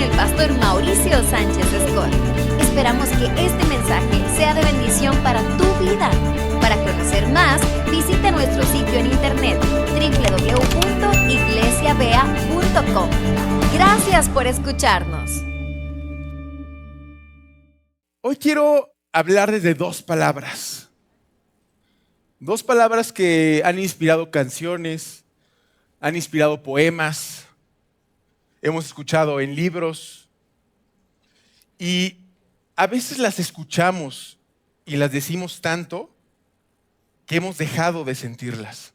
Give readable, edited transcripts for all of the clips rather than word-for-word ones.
el pastor Mauricio Sánchez Escort. Esperamos que este mensaje sea de bendición para tu vida. Para conocer más, visita nuestro sitio en internet www.iglesiavea.com. Gracias por escucharnos. Hoy quiero hablarles de dos palabras. Dos palabras que han inspirado canciones, han inspirado poemas, hemos escuchado en libros y a veces las escuchamos y las decimos tanto que hemos dejado de sentirlas.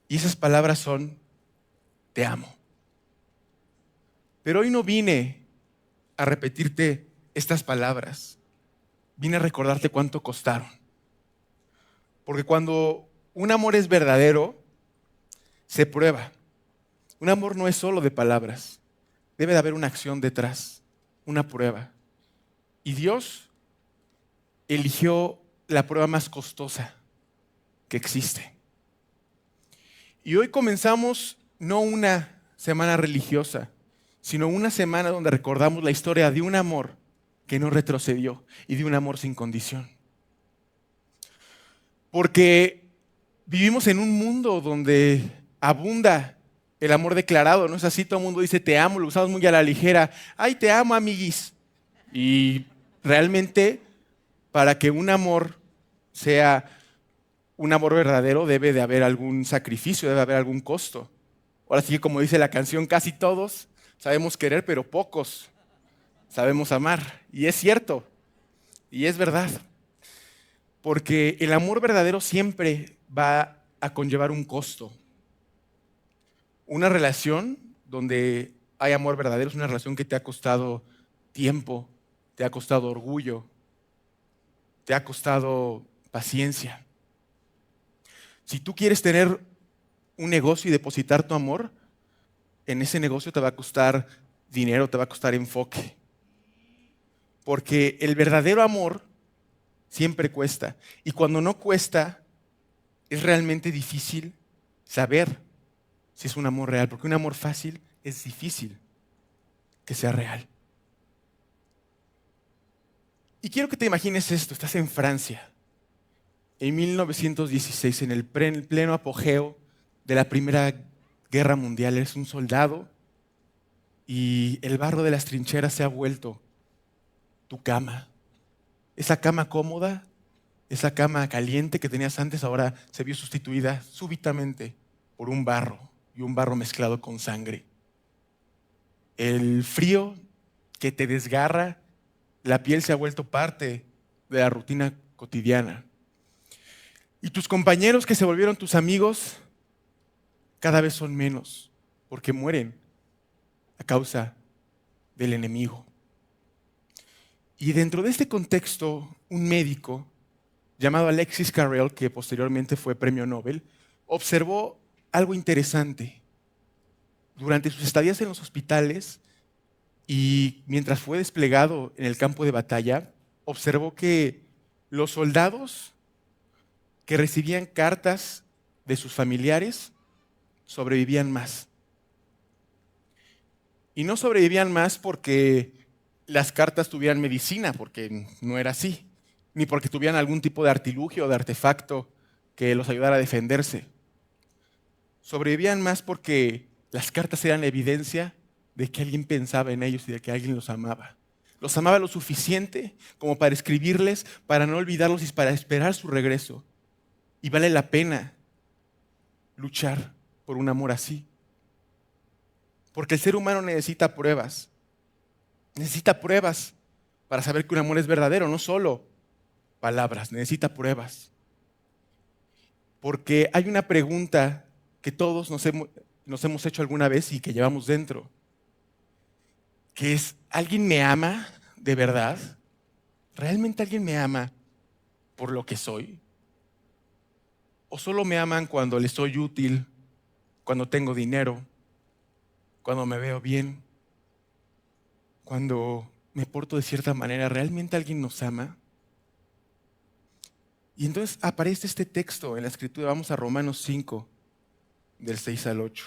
Y esas palabras son, te amo. Pero hoy no vine a repetirte estas palabras. Vine a recordarte cuánto costaron. Porque cuando un amor es verdadero, se prueba. Un amor no es solo de palabras. Debe de haber una acción detrás, una prueba. Y Dios eligió la prueba más costosa que existe. Y hoy comenzamos no una semana religiosa, sino una semana donde recordamos la historia de un amor que no retrocedió y de un amor sin condición. Porque vivimos en un mundo donde abunda el amor declarado, ¿no es así? Todo el mundo dice te amo, lo usamos muy a la ligera. Ay, te amo, amiguis. Y realmente, para que un amor sea un amor verdadero, debe de haber algún sacrificio, debe haber algún costo. Ahora sí, como dice la canción, casi todos sabemos querer, pero pocos sabemos amar. Y es cierto, y es verdad. Porque el amor verdadero siempre va a conllevar un costo. Una relación donde hay amor verdadero es una relación que te ha costado tiempo, te ha costado orgullo, te ha costado paciencia. Si tú quieres tener un negocio y depositar tu amor, en ese negocio te va a costar dinero, te va a costar enfoque. Porque el verdadero amor siempre cuesta. Y cuando no cuesta, es realmente difícil saber si es un amor real. Porque un amor fácil es difícil que sea real. Y quiero que te imagines esto. Estás en Francia, en 1916, en el pleno apogeo de la Primera Guerra Mundial. Eres un soldado y el barro de las trincheras se ha vuelto tu cama. Esa cama cómoda, esa cama caliente que tenías antes, ahora se vio sustituida súbitamente por un barro y un barro mezclado con sangre. El frío que te desgarra, la piel se ha vuelto parte de la rutina cotidiana. Y tus compañeros que se volvieron tus amigos, cada vez son menos, porque mueren a causa del enemigo. Y dentro de este contexto, un médico llamado Alexis Carrel, que posteriormente fue premio Nobel, observó algo interesante. Durante sus estadías en los hospitales y mientras fue desplegado en el campo de batalla, observó que los soldados que recibían cartas de sus familiares sobrevivían más. Y no sobrevivían más porque las cartas tuvieran medicina, porque no era así, ni porque tuvieran algún tipo de artilugio o de artefacto que los ayudara a defenderse. Sobrevivían más porque las cartas eran evidencia de que alguien pensaba en ellos y de que alguien los amaba. Los amaba lo suficiente como para escribirles, para no olvidarlos y para esperar su regreso. Y vale la pena luchar por un amor así. Porque el ser humano necesita pruebas. Necesita pruebas para saber que un amor es verdadero, no solo palabras, necesita pruebas. Porque hay una pregunta que todos nos hemos hecho alguna vez y que llevamos dentro, que es, ¿alguien me ama de verdad? ¿Realmente alguien me ama por lo que soy? ¿O solo me aman cuando les soy útil, cuando tengo dinero, cuando me veo bien? Cuando me porto de cierta manera, ¿realmente alguien nos ama? Y entonces aparece este texto en la Escritura. Vamos a Romanos 5, del 6 al 8.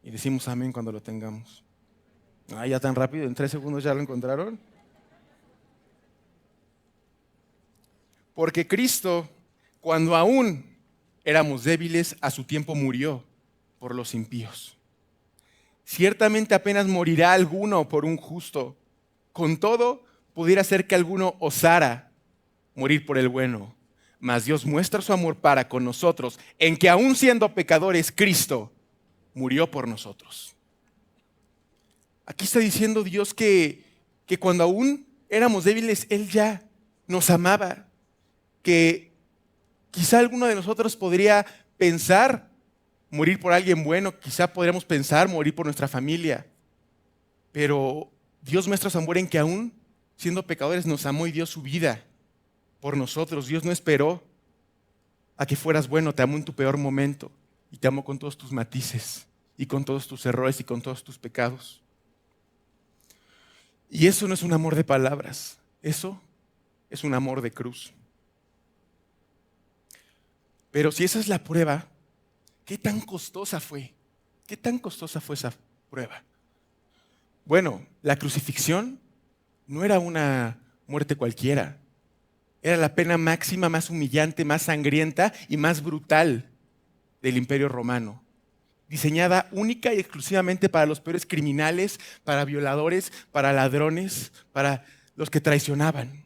Y decimos amén cuando lo tengamos. Ah, ya tan rápido, en 3 segundos ya lo encontraron. Porque Cristo, cuando aún éramos débiles, a su tiempo murió por los impíos. Ciertamente apenas morirá alguno por un justo. Con todo, pudiera ser que alguno osara morir por el bueno. Mas Dios muestra su amor para con nosotros, en que aún siendo pecadores, Cristo murió por nosotros. Aquí está diciendo Dios que cuando aún éramos débiles, Él ya nos amaba. Que quizá alguno de nosotros podría pensar morir por alguien bueno, quizá podríamos pensar morir por nuestra familia, pero Dios muestra su amor en que aún siendo pecadores nos amó y dio su vida por nosotros. Dios no esperó a que fueras bueno, te amó en tu peor momento y te amó con todos tus matices y con todos tus errores y con todos tus pecados. Y eso no es un amor de palabras, eso es un amor de cruz. Pero si esa es la prueba, ¿qué tan costosa fue? ¿Qué tan costosa fue esa prueba? Bueno, la crucifixión no era una muerte cualquiera. Era la pena máxima, más humillante, más sangrienta y más brutal del Imperio Romano. Diseñada única y exclusivamente para los peores criminales, para violadores, para ladrones, para los que traicionaban.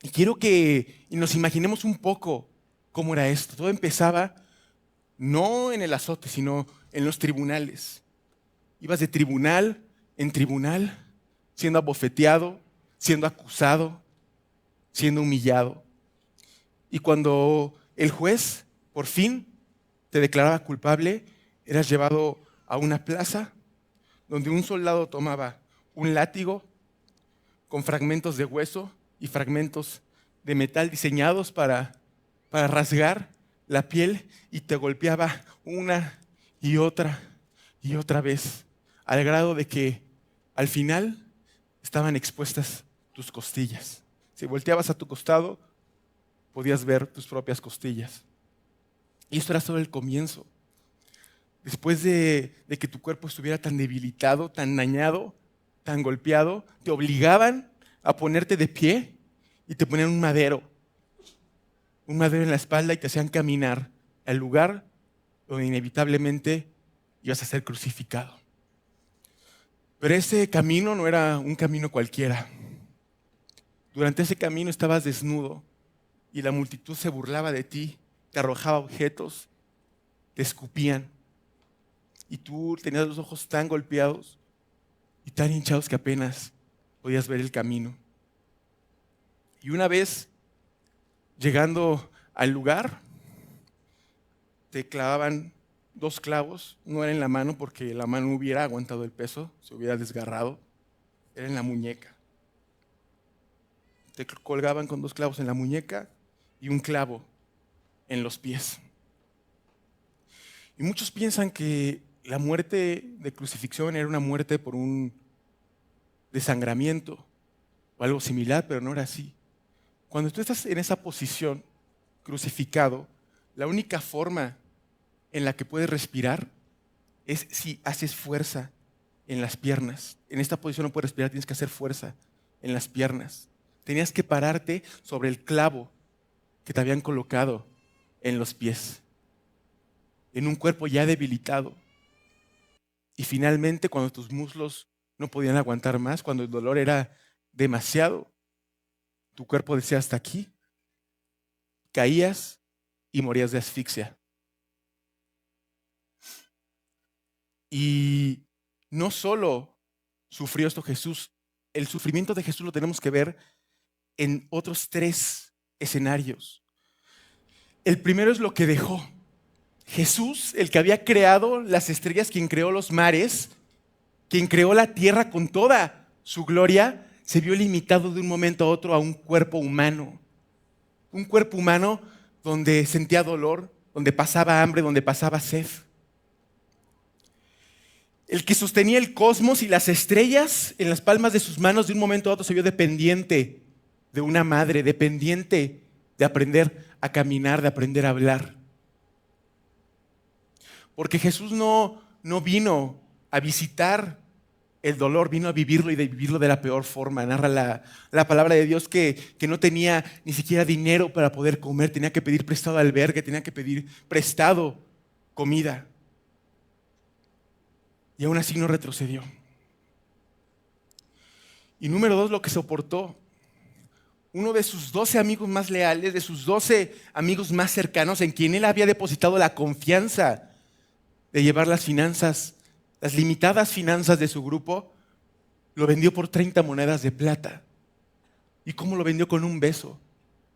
Y quiero que nos imaginemos un poco cómo era esto. Todo empezaba no en el azote, sino en los tribunales. Ibas de tribunal en tribunal, siendo abofeteado, siendo acusado, siendo humillado. Y cuando el juez por fin te declaraba culpable, eras llevado a una plaza donde un soldado tomaba un látigo con fragmentos de hueso y fragmentos de metal diseñados para rasgar la piel y te golpeaba una y otra vez, al grado de que al final estaban expuestas tus costillas. Si volteabas a tu costado, podías ver tus propias costillas. Y esto era solo el comienzo. Después de que tu cuerpo estuviera tan debilitado, tan dañado, tan golpeado, te obligaban a ponerte de pie y te ponían un madero en la espalda y te hacían caminar al lugar donde inevitablemente ibas a ser crucificado. Pero ese camino no era un camino cualquiera. Durante ese camino estabas desnudo y la multitud se burlaba de ti, te arrojaba objetos, te escupían. Y tú tenías los ojos tan golpeados y tan hinchados que apenas podías ver el camino. Y una vez llegando al lugar, te clavaban 2 clavos, no era en la mano porque la mano no hubiera aguantado el peso, se hubiera desgarrado, era en la muñeca. Te colgaban con 2 clavos en la muñeca y un clavo en los pies. Y muchos piensan que la muerte de crucifixión era una muerte por un desangramiento o algo similar, pero no era así. Cuando tú estás en esa posición, crucificado, la única forma en la que puedes respirar es si haces fuerza en las piernas. En esta posición no puedes respirar, tienes que hacer fuerza en las piernas. Tenías que pararte sobre el clavo que te habían colocado en los pies, en un cuerpo ya debilitado. Y finalmente, cuando tus muslos no podían aguantar más, cuando el dolor era demasiado, tu cuerpo decía hasta aquí, caías y morías de asfixia. Y no solo sufrió esto Jesús, el sufrimiento de Jesús lo tenemos que ver en otros 3 escenarios. El primero es lo que dejó. Jesús, el que había creado las estrellas, quien creó los mares, quien creó la tierra con toda su gloria, se vio limitado de un momento a otro a un cuerpo humano. Un cuerpo humano donde sentía dolor, donde pasaba hambre, donde pasaba sed. El que sostenía el cosmos y las estrellas en las palmas de sus manos, de un momento a otro se vio dependiente de una madre, dependiente de aprender a caminar, de aprender a hablar. Porque Jesús no vino a visitar el dolor, vino a vivirlo y de vivirlo de la peor forma. Narra la palabra de Dios que no tenía ni siquiera dinero para poder comer, tenía que pedir prestado albergue, tenía que pedir prestado comida. Y aún así no retrocedió. Y número 2, lo que soportó. Uno de sus 12 amigos más leales, de sus 12 amigos más cercanos, en quien él había depositado la confianza de llevar las finanzas, las limitadas finanzas de su grupo, lo vendió por 30 monedas de plata. ¿Y cómo lo vendió? Con un beso.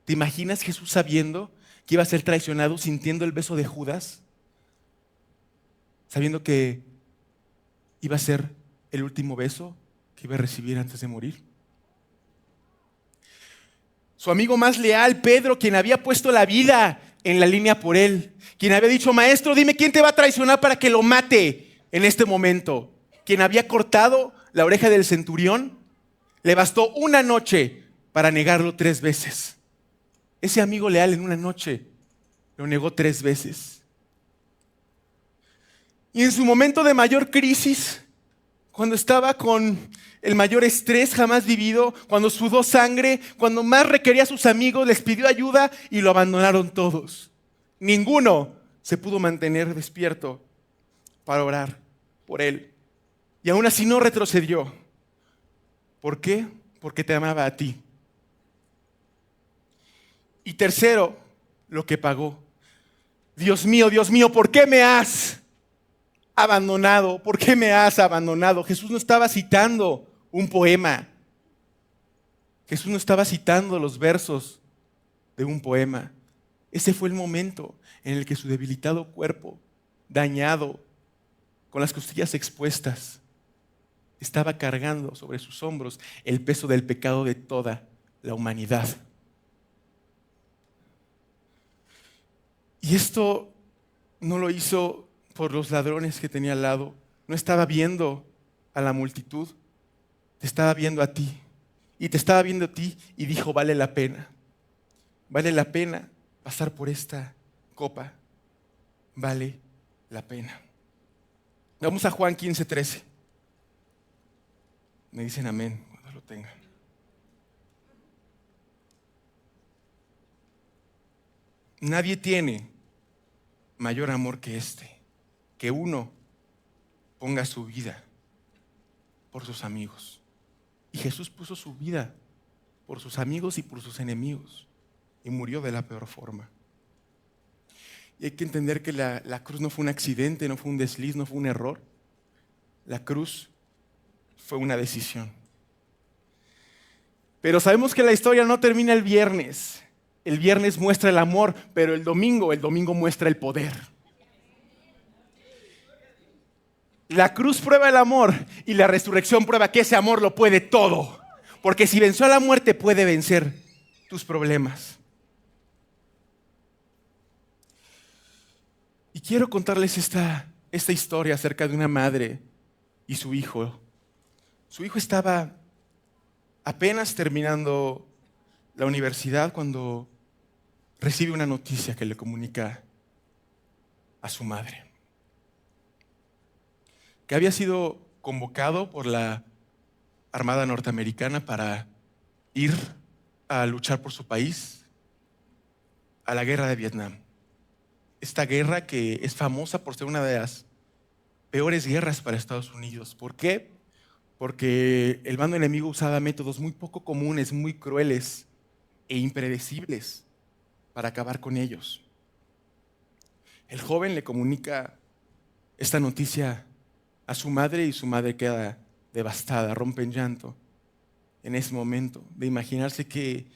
¿Te imaginas Jesús sabiendo que iba a ser traicionado, sintiendo el beso de Judas? Sabiendo que iba a ser el último beso que iba a recibir antes de morir. Su amigo más leal, Pedro, quien había puesto la vida en la línea por él, quien había dicho: maestro, dime quién te va a traicionar para que lo mate en este momento. Quien había cortado la oreja del centurión, le bastó una noche para negarlo 3 veces. Ese amigo leal en una noche lo negó 3 veces. Y en su momento de mayor crisis, cuando estaba con el mayor estrés jamás vivido, cuando sudó sangre, cuando más requería a sus amigos, les pidió ayuda y lo abandonaron todos. Ninguno se pudo mantener despierto para orar por él. Y aún así no retrocedió. ¿Por qué? Porque te amaba a ti. Y tercero, lo que pagó. Dios mío, ¿por qué me has abandonado? ¿Por qué me has abandonado? Jesús no estaba citando un poema. Jesús no estaba citando los versos de un poema. Ese fue el momento en el que su debilitado cuerpo, dañado, con las costillas expuestas, estaba cargando sobre sus hombros el peso del pecado de toda la humanidad. Y esto no lo hizo por los ladrones que tenía al lado. No estaba viendo a la multitud, te estaba viendo a ti. Y te estaba viendo a ti y dijo: vale la pena. Vale la pena pasar por esta copa. Vale la pena. Vamos a Juan 15:13. Me dicen amén cuando lo tengan. Nadie tiene mayor amor que este, que uno ponga su vida por sus amigos. Y Jesús puso su vida por sus amigos y por sus enemigos y murió de la peor forma. Y hay que entender que la cruz no fue un accidente, no fue un desliz, no fue un error. La cruz fue una decisión. Pero sabemos que la historia no termina el viernes. El viernes muestra el amor, pero el domingo muestra el poder. La cruz prueba el amor y la resurrección prueba que ese amor lo puede todo. Porque si venció a la muerte, puede vencer tus problemas. Y quiero contarles esta historia acerca de una madre y su hijo. Su hijo estaba apenas terminando la universidad cuando recibe una noticia que le comunica a su madre. Que había sido convocado por la Armada norteamericana para ir a luchar por su país a la guerra de Vietnam. Esta guerra que es famosa por ser una de las peores guerras para Estados Unidos. ¿Por qué? Porque el bando enemigo usaba métodos muy poco comunes, muy crueles e impredecibles para acabar con ellos. El joven le comunica esta noticia a su madre y su madre queda devastada, rompe en llanto en ese momento de imaginarse que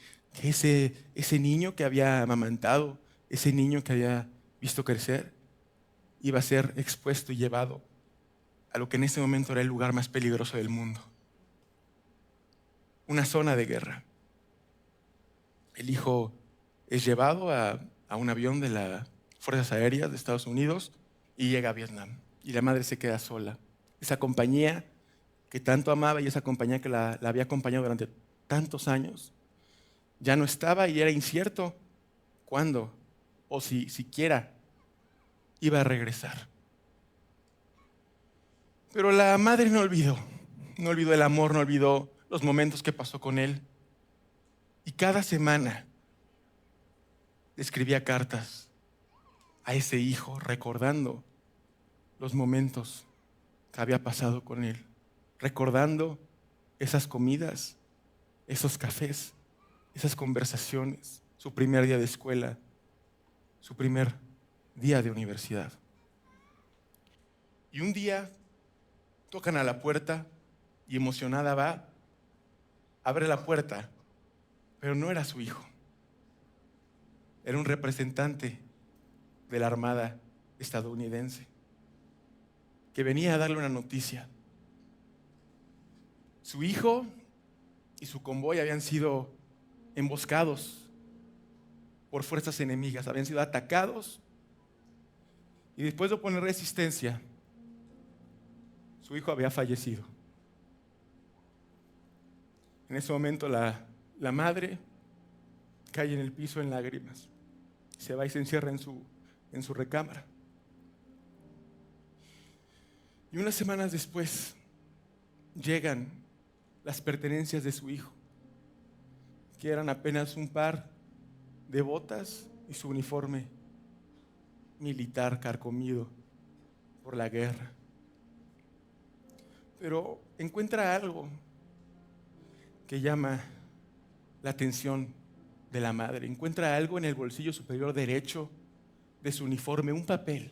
ese niño que había amamantado, ese niño que había visto crecer, iba a ser expuesto y llevado a lo que en ese momento era el lugar más peligroso del mundo. Una zona de guerra. El hijo es llevado a un avión de las Fuerzas Aéreas de Estados Unidos y llega a Vietnam. Y la madre se queda sola. Esa compañía que tanto amaba y esa compañía que la había acompañado durante tantos años, ya no estaba y era incierto cuándo o si siquiera iba a regresar. Pero la madre no olvidó. No olvidó el amor, no olvidó los momentos que pasó con él. Y cada semana le escribía cartas a ese hijo recordando los momentos que había pasado con él, recordando esas comidas, esos cafés, esas conversaciones, su primer día de escuela, su primer día de universidad. Y un día tocan a la puerta y emocionada va, abre la puerta, pero no era su hijo. Era un representante de la Armada estadounidense que venía a darle una noticia. Su hijo y su convoy habían sido emboscados por fuerzas enemigas, habían sido atacados y después de oponer resistencia, su hijo había fallecido. En ese momento la madre cae en el piso en lágrimas, se va y se encierra en su recámara. Y unas semanas después llegan las pertenencias de su hijo, que eran apenas un par de botas y su uniforme militar carcomido por la guerra. Pero encuentra algo que llama la atención de la madre. Encuentra algo en el bolsillo superior derecho de su uniforme, un papel.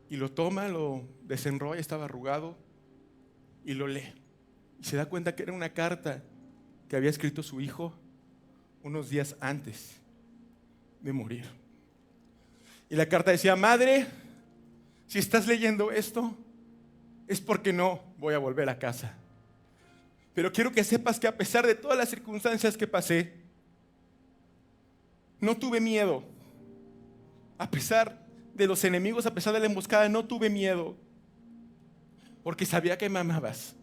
Y lo toma, lo desenrolla, estaba arrugado, y lo lee. Y se da cuenta que era una carta que había escrito su hijo unos días antes de morir. Y la carta decía: madre, si estás leyendo esto, es porque no voy a volver a casa. Pero quiero que sepas que a pesar de todas las circunstancias que pasé, no tuve miedo. A pesar de los enemigos, a pesar de la emboscada, no tuve miedo. Porque sabía que me amabas.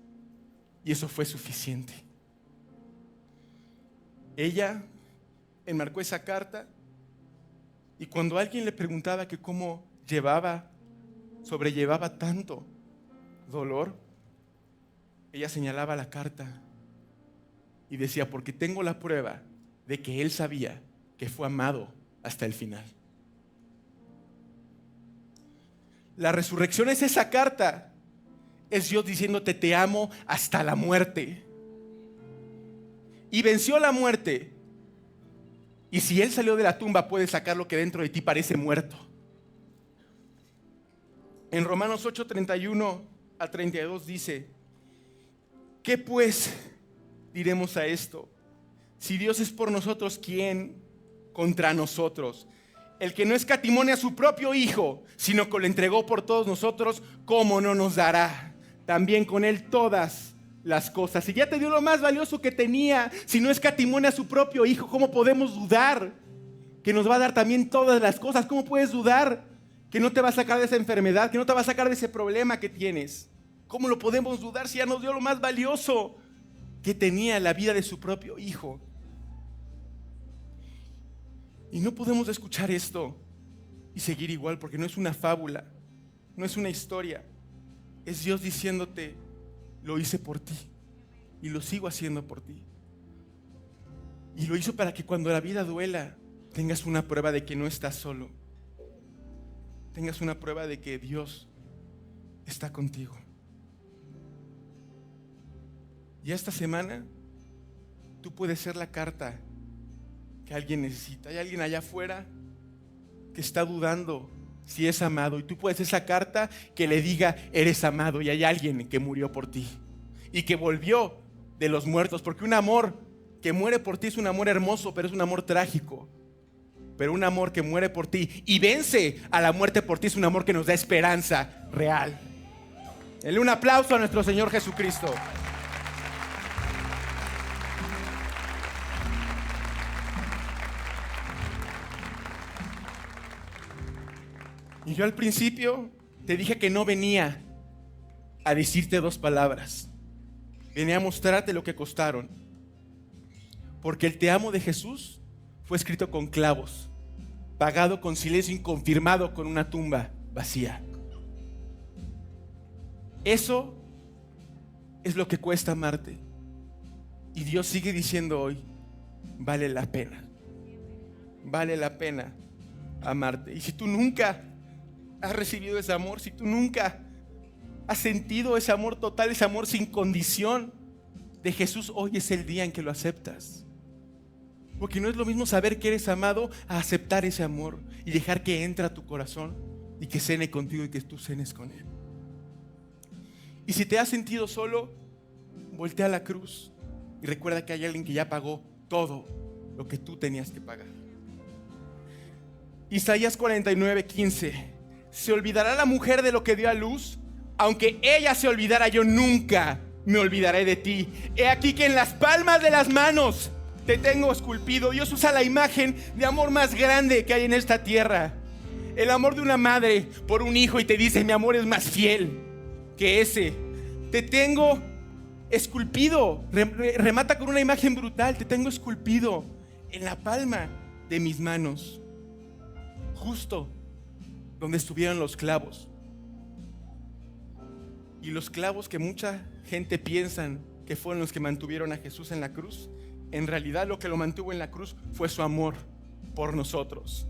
Y eso fue suficiente. Ella enmarcó esa carta y cuando alguien le preguntaba que cómo sobrellevaba tanto dolor, ella señalaba la carta y decía: porque tengo la prueba de que él sabía que fue amado hasta el final. La resurrección es esa carta. Es Dios diciéndote: te amo hasta la muerte. Y venció la muerte. Y si Él salió de la tumba, puede sacar lo que dentro de ti parece muerto. En Romanos 8, 31 a 32 dice: ¿qué pues diremos a esto? Si Dios es por nosotros, ¿quién contra nosotros? El que no escatimó a su propio Hijo, sino que lo entregó por todos nosotros, ¿cómo no nos dará también con Él todas las cosas? Si ya te dio lo más valioso que tenía, si no escatimó a su propio Hijo, ¿cómo podemos dudar que nos va a dar también todas las cosas? ¿Cómo puedes dudar que no te va a sacar de esa enfermedad, que no te va a sacar de ese problema que tienes? ¿Cómo lo podemos dudar si ya nos dio lo más valioso que tenía, la vida de su propio Hijo? Y no podemos escuchar esto y seguir igual, porque no es una fábula, no es una historia. Es Dios diciéndote: lo hice por ti y lo sigo haciendo por ti. Y lo hizo para que cuando la vida duela tengas una prueba de que no estás solo. Tengas una prueba de que Dios está contigo. Y esta semana tú puedes ser la carta que alguien necesita. Hay alguien allá afuera que está dudando si es amado, y tú puedes ser esa carta que le diga: eres amado. Y hay alguien que murió por ti y que volvió de los muertos, porque un amor que muere por ti es un amor hermoso, pero es un amor trágico. Pero un amor que muere por ti y vence a la muerte por ti es un amor que nos da esperanza real. Denle un aplauso a nuestro Señor Jesucristo. Y yo al principio te dije que no venía a decirte dos palabras. Venía a mostrarte lo que costaron. Porque el te amo de Jesús fue escrito con clavos, pagado con silencio y confirmado con una tumba vacía. Eso es lo que cuesta amarte. Y Dios sigue diciendo hoy, vale la pena. Vale la pena amarte. Y si tú nunca has recibido ese amor, si tú nunca has sentido ese amor total, ese amor sin condición de Jesús, hoy es el día en que lo aceptas. Porque no es lo mismo saber que eres amado a aceptar ese amor y dejar que entre a tu corazón y que cene contigo y que tú cenes con Él. Y si te has sentido solo, voltea a la cruz y recuerda que hay alguien que ya pagó todo lo que tú tenías que pagar. Isaías 49:15. ¿Se olvidará la mujer de lo que dio a luz? Aunque ella se olvidara, yo nunca me olvidaré de ti. He aquí que en las palmas de las manos te tengo esculpido. Dios usa la imagen de amor más grande que hay en esta tierra. El amor de una madre por un hijo, y te dice: mi amor es más fiel que ese. Te tengo esculpido. Remata con una imagen brutal. Te tengo esculpido en la palma de mis manos, justo donde estuvieron los clavos. Y los clavos que mucha gente piensan que fueron los que mantuvieron a Jesús en la cruz, en realidad lo que lo mantuvo en la cruz fue su amor por nosotros.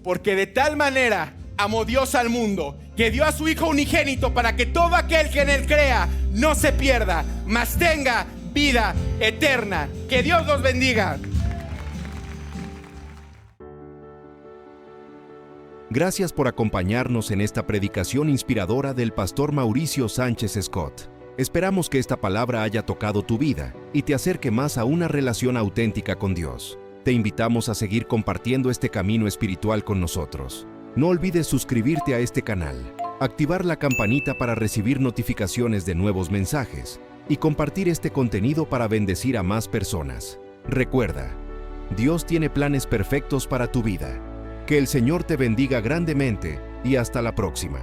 Porque de tal manera amó Dios al mundo, que dio a su Hijo unigénito, para que todo aquel que en Él crea no se pierda, mas tenga vida eterna. Que Dios los bendiga. Gracias por acompañarnos en esta predicación inspiradora del pastor Mauricio Sánchez Scott. Esperamos que esta palabra haya tocado tu vida y te acerque más a una relación auténtica con Dios. Te invitamos a seguir compartiendo este camino espiritual con nosotros. No olvides suscribirte a este canal, activar la campanita para recibir notificaciones de nuevos mensajes y compartir este contenido para bendecir a más personas. Recuerda, Dios tiene planes perfectos para tu vida. Que el Señor te bendiga grandemente y hasta la próxima.